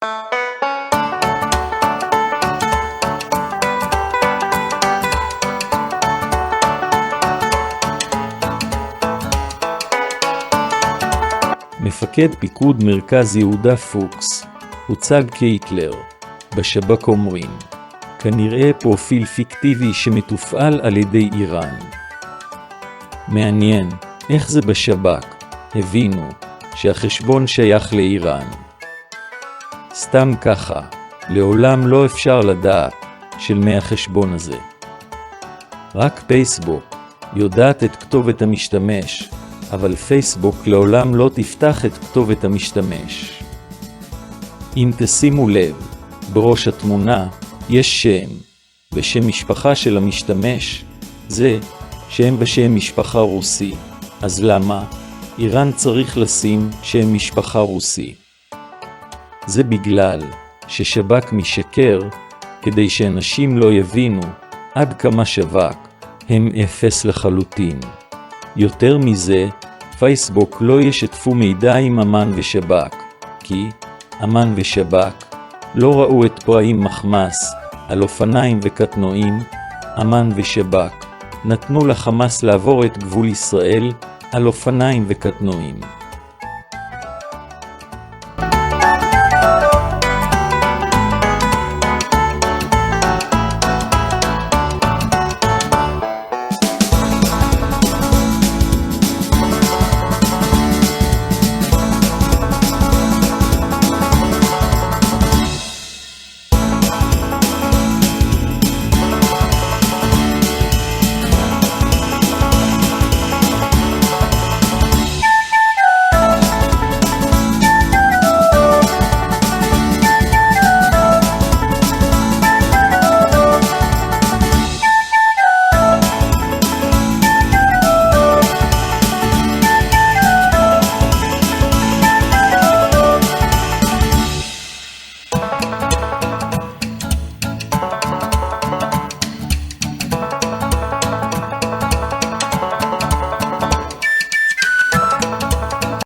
מפקד פיקוד מרכז יהודה פוקס הוצג כהיטלר. בשב"כ אומרים, כנראה פרופיל פיקטיבי שמתופעל על ידי איראן. מעניין, איך זה בשב"כ? הבינו שהחשבון שייך לאיראן. סתם ככה, לעולם לא אפשר לדעת של מי החשבון הזה. רק פייסבוק יודעת את כתובת המשתמש, אבל פייסבוק לעולם לא תפתח את כתובת המשתמש. אם תשימו לב, בראש התמונה יש שם ושם משפחה של המשתמש, זה שם ושם משפחה רוסי. אז למה איראן צריך לשים שם משפחה רוסי? זה בגלל ששב"כ משקר כדי שאנשים לא יבינו עד כמה שב"כ הם אפס לחלוטין. יותר מזה, פייסבוק לא ישתפו מידע עם אמ"ן ושב"כ, כי אמ"ן ושב"כ לא ראו את פרעים מחמאס על אופניים וקטנועים. אמ"ן ושב"כ נתנו לחמאס לעבור את גבול ישראל על אופניים וקטנועים.